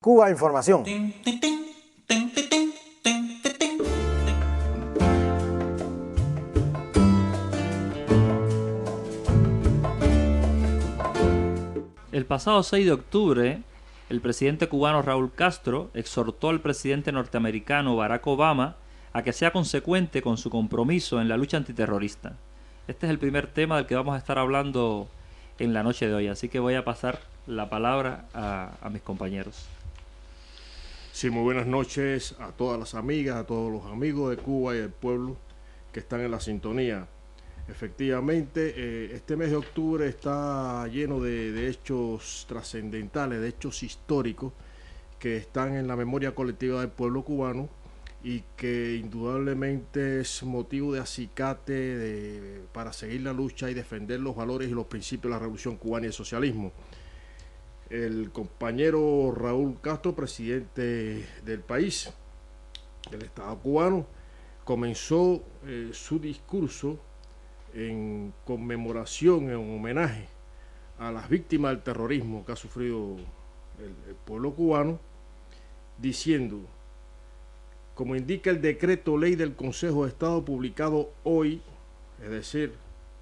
Cuba Información. El pasado 6 de octubre, el presidente cubano Raúl Castro exhortó al presidente norteamericano Barack Obama a que sea consecuente con su compromiso en la lucha antiterrorista. Este es el primer tema del que vamos a estar hablando en la noche de hoy, así que voy a pasar la palabra a mis compañeros. Sí, muy buenas noches a todas las amigas, a todos los amigos de Cuba y del pueblo que están en la sintonía. Efectivamente, este mes de octubre está lleno de hechos trascendentales, de hechos históricos que están en la memoria colectiva del pueblo cubano y que indudablemente es motivo de acicate para seguir la lucha y defender los valores y los principios de la revolución cubana y el socialismo. El compañero Raúl Castro, presidente del país, del Estado cubano, comenzó su discurso en conmemoración, en homenaje a las víctimas del terrorismo que ha sufrido el pueblo cubano, diciendo: como indica el decreto ley del Consejo de Estado publicado hoy, es decir,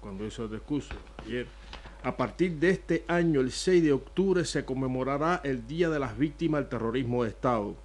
cuando hizo el discurso ayer, a partir de este año, el 6 de octubre, se conmemorará el Día de las Víctimas del Terrorismo de Estado.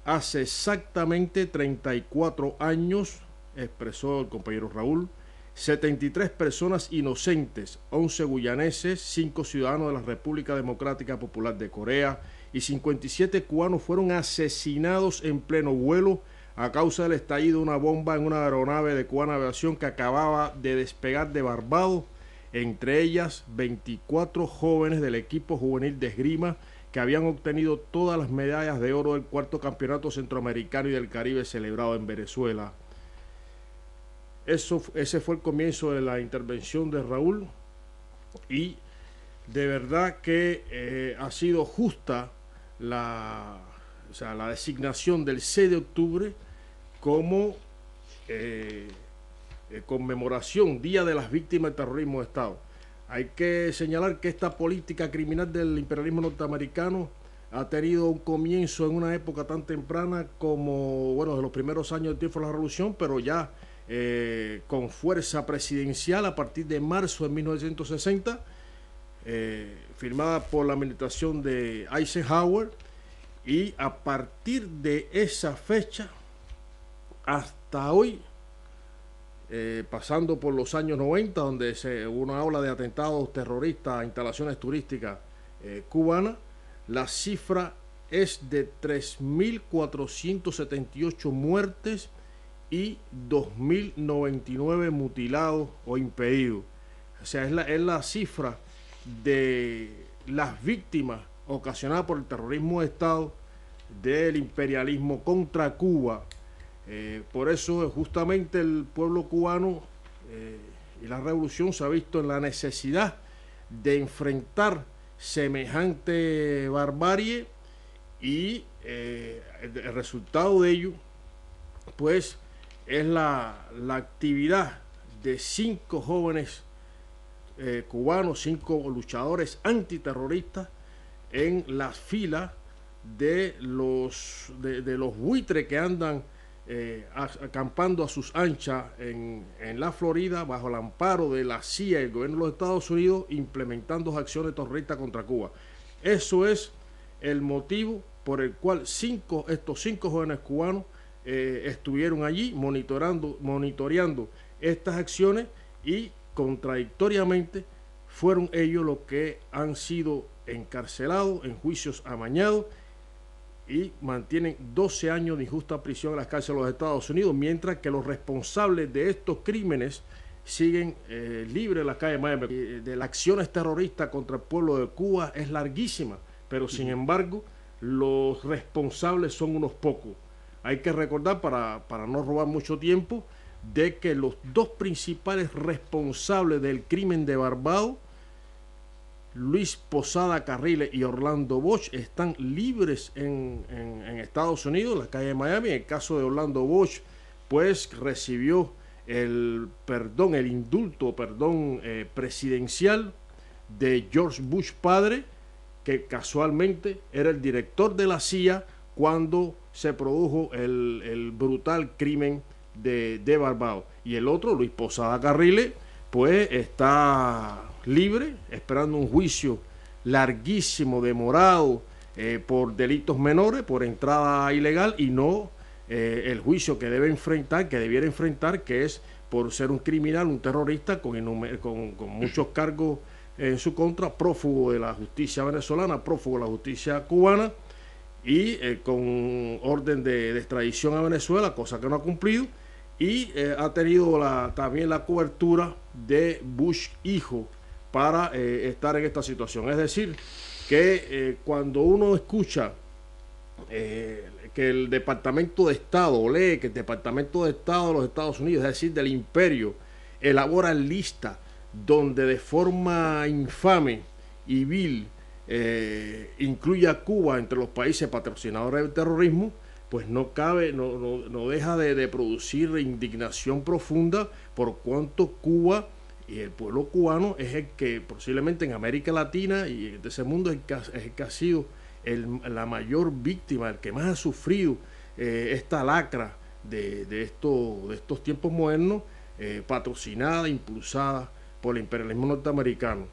Hace exactamente 34 años, expresó el compañero Raúl, 73 personas inocentes, 11 guyaneses, 5 ciudadanos de la República Democrática Popular de Corea y 57 cubanos fueron asesinados en pleno vuelo a causa del estallido de una bomba en una aeronave de Cubana Aviación que acababa de despegar de Barbados, entre ellas 24 jóvenes del equipo juvenil de esgrima que habían obtenido todas las medallas de oro del cuarto campeonato centroamericano y del Caribe celebrado en Venezuela. Ese fue el comienzo de la intervención de Raúl y de verdad que ha sido justa la designación del 6 de octubre como conmemoración, Día de las Víctimas del Terrorismo de Estado. Hay que señalar que esta política criminal del imperialismo norteamericano ha tenido un comienzo en una época tan temprana como, bueno, de los primeros años del tiempo de la revolución, pero ya con fuerza presidencial a partir de marzo de 1960, firmada por la administración de Eisenhower, y a partir de esa fecha hasta hoy, pasando por los años 90, donde hubo una ola de atentados terroristas a instalaciones turísticas cubanas, la cifra es de 3.478 muertes y 2.099 mutilados o impedidos. O sea, es la cifra de las víctimas ocasionadas por el terrorismo de Estado, del imperialismo contra Cuba. Por eso justamente el pueblo cubano y la revolución se ha visto en la necesidad de enfrentar semejante barbarie y el resultado de ello pues es la actividad de 5 jóvenes cubanos, 5 luchadores antiterroristas en las filas de los buitres que andan acampando a sus anchas en la Florida bajo el amparo de la CIA y el gobierno de los Estados Unidos, implementando acciones terroristas contra Cuba. Eso es el motivo por el cual estos 5 jóvenes cubanos estuvieron allí monitoreando estas acciones y contradictoriamente fueron ellos los que han sido encarcelados en juicios amañados y mantienen 12 años de injusta prisión en las cárceles de los Estados Unidos, mientras que los responsables de estos crímenes siguen libres en las calles de Miami. De las acciones terroristas contra el pueblo de Cuba es larguísima, pero sin embargo los responsables son unos pocos. Hay que recordar, para no robar mucho tiempo, de que los 2 principales responsables del crimen de Barbados, Luis Posada Carriles y Orlando Bosch, están libres en Estados Unidos, en la calle de Miami. En el caso de Orlando Bosch, pues recibió el indulto presidencial de George Bush padre, que casualmente era el director de la CIA cuando se produjo el brutal crimen de Barbados. Y el otro, Luis Posada Carriles, pues está libre, esperando un juicio larguísimo, demorado, por delitos menores, por entrada ilegal, y no el juicio que debe enfrentar, que debiera enfrentar, que es por ser un criminal, un terrorista con muchos cargos en su contra, prófugo de la justicia venezolana, prófugo de la justicia cubana, y con orden de extradición a Venezuela, cosa que no ha cumplido, y ha tenido también la cobertura de Bush hijo para estar en esta situación. Es decir, que cuando uno escucha que el Departamento de Estado, o lee que el Departamento de Estado de los Estados Unidos, es decir, del imperio, elabora lista donde de forma infame y vil incluye a Cuba entre los países patrocinadores del terrorismo, pues no deja de producir indignación profunda, por cuanto Cuba y el pueblo cubano es el que posiblemente en América Latina y de ese mundo es el que ha sido la mayor víctima, el que más ha sufrido esta lacra de estos tiempos modernos, patrocinada, impulsada por el imperialismo norteamericano.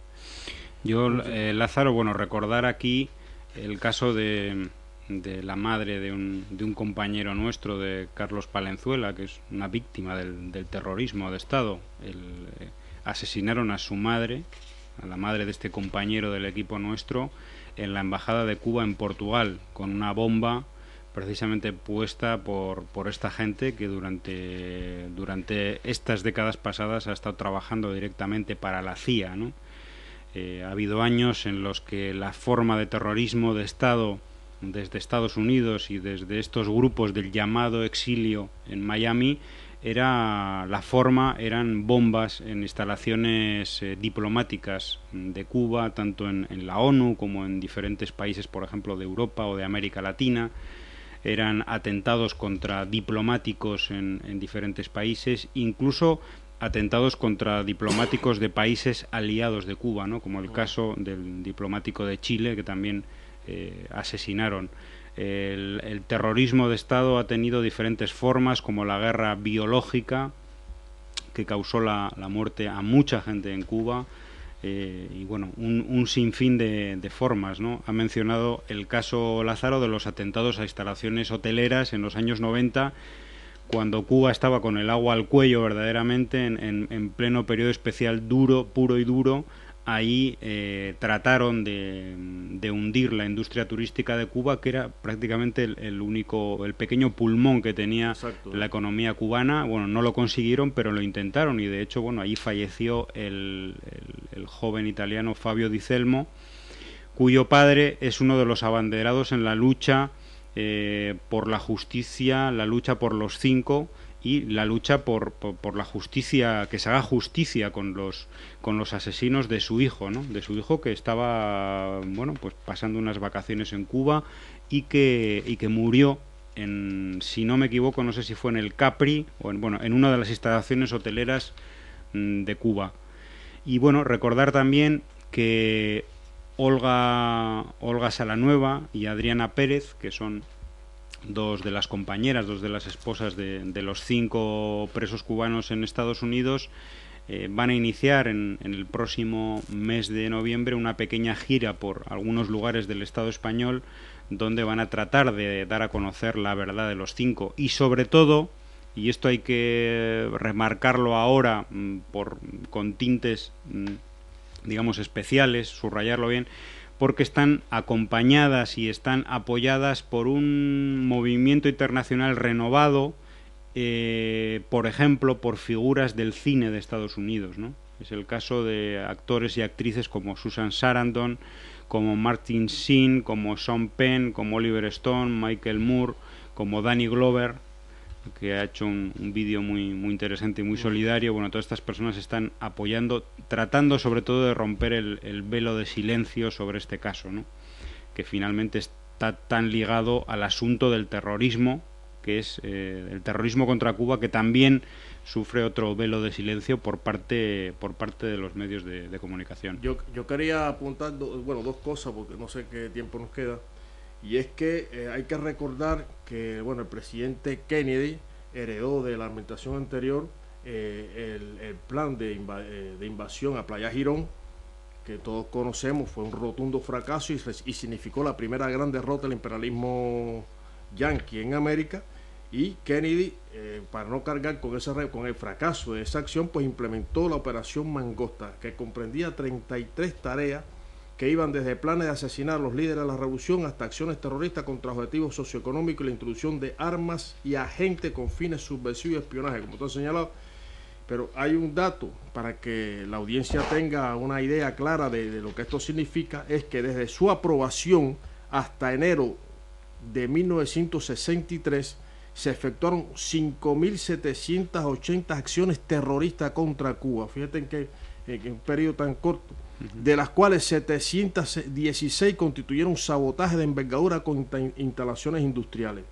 Yo, Lázaro, bueno, recordar aquí el caso de la madre de un compañero nuestro, de Carlos Palenzuela, que es una víctima del terrorismo de Estado. Asesinaron a su madre, a la madre de este compañero del equipo nuestro, en la embajada de Cuba en Portugal, con una bomba precisamente puesta por esta gente que durante estas décadas pasadas ha estado trabajando directamente para la CIA, ¿no? Ha habido años en los que la forma de terrorismo de Estado desde Estados Unidos y desde estos grupos del llamado exilio en Miami eran bombas en instalaciones diplomáticas de Cuba, tanto en la ONU como en diferentes países, por ejemplo, de Europa o de América Latina. Eran atentados contra diplomáticos en diferentes países, incluso atentados contra diplomáticos de países aliados de Cuba, ¿no? Como el caso del diplomático de Chile, que también asesinaron. El terrorismo de Estado ha tenido diferentes formas, como la guerra biológica, que causó la muerte a mucha gente en Cuba, y bueno, un sinfín de formas, ¿no? Ha mencionado el caso, Lázaro, de los atentados a instalaciones hoteleras en los años 90, cuando Cuba estaba con el agua al cuello verdaderamente, en pleno periodo especial puro y duro. Ahí trataron de hundir la industria turística de Cuba, que era prácticamente el pequeño pulmón que tenía. Exacto. La economía cubana. Bueno, no lo consiguieron, pero lo intentaron, y de hecho, bueno, allí falleció el joven italiano Fabio Di Celmo, cuyo padre es uno de los abanderados en la lucha por la justicia, la lucha por los 5, y la lucha por la justicia, que se haga justicia con los asesinos de su hijo, ¿no? De su hijo, que estaba, bueno, pues pasando unas vacaciones en Cuba, y que murió si no me equivoco, no sé si fue en el Capri o en una de las instalaciones hoteleras de Cuba. Y bueno, recordar también que Olga Salanueva y Adriana Pérez, que son dos de las compañeras, dos de las esposas de los 5 presos cubanos en Estados Unidos, van a iniciar en el próximo mes de noviembre una pequeña gira por algunos lugares del Estado español, donde van a tratar de dar a conocer la verdad de los 5, y sobre todo, y esto hay que remarcarlo ahora con tintes digamos especiales, subrayarlo bien, porque están acompañadas y están apoyadas por un movimiento internacional renovado, por ejemplo, por figuras del cine de Estados Unidos, ¿no? Es el caso de actores y actrices como Susan Sarandon, como Martin Sheen, como Sean Penn, como Oliver Stone, Michael Moore, como Danny Glover, que ha hecho un vídeo muy interesante y muy solidario. Bueno, todas estas personas están apoyando, tratando sobre todo de romper el velo de silencio sobre este caso, ¿no? Que finalmente está tan ligado al asunto del terrorismo que es el terrorismo contra Cuba, que también sufre otro velo de silencio por parte de los medios de comunicación. Yo quería apuntar dos cosas, porque no sé qué tiempo nos queda, y es que hay que recordar que el presidente Kennedy heredó de la administración anterior el plan de invasión a Playa Girón, que todos conocemos, fue un rotundo fracaso y significó la primera gran derrota del imperialismo yanqui en América. Y Kennedy, para no cargar con el fracaso de esa acción, pues implementó la Operación Mangosta, que comprendía 33 tareas que iban desde planes de asesinar a los líderes de la revolución hasta acciones terroristas contra objetivos socioeconómicos y la introducción de armas y agentes con fines subversivos y espionaje, como tú has señalado. Pero hay un dato para que la audiencia tenga una idea clara de lo que esto significa, es que desde su aprobación hasta enero de 1963 se efectuaron 5.780 acciones terroristas contra Cuba. Fíjate en un periodo tan corto, de las cuales 716 constituyeron sabotaje de envergadura contra instalaciones industriales.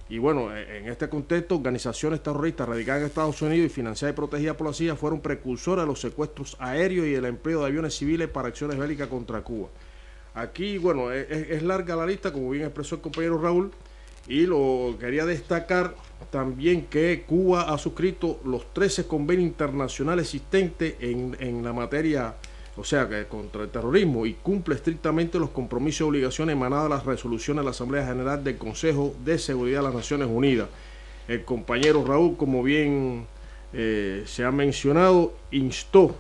Y en este contexto, organizaciones terroristas radicadas en Estados Unidos y financiadas y protegidas por la CIA fueron precursoras de los secuestros aéreos y el empleo de aviones civiles para acciones bélicas contra Cuba. Aquí, es larga la lista, como bien expresó el compañero Raúl, y lo quería destacar también que Cuba ha suscrito los 13 convenios internacionales existentes en la materia, o sea, que contra el terrorismo, y cumple estrictamente los compromisos y obligaciones emanadas de las resoluciones de la Asamblea General del Consejo de Seguridad de las Naciones Unidas. El compañero Raúl, como bien se ha mencionado, instó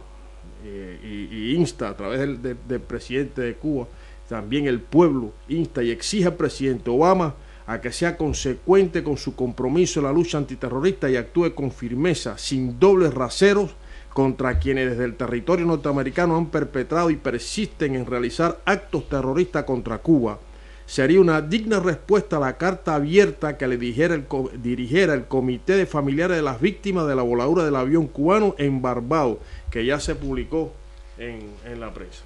y insta a través del presidente de Cuba, también el pueblo insta y exige al presidente Obama a que sea consecuente con su compromiso en la lucha antiterrorista y actúe con firmeza, sin dobles raseros, contra quienes desde el territorio norteamericano han perpetrado y persisten en realizar actos terroristas contra Cuba. Sería una digna respuesta a la carta abierta que le dirigiera el Comité de Familiares de las Víctimas de la voladura del avión cubano en Barbados, que ya se publicó en la prensa.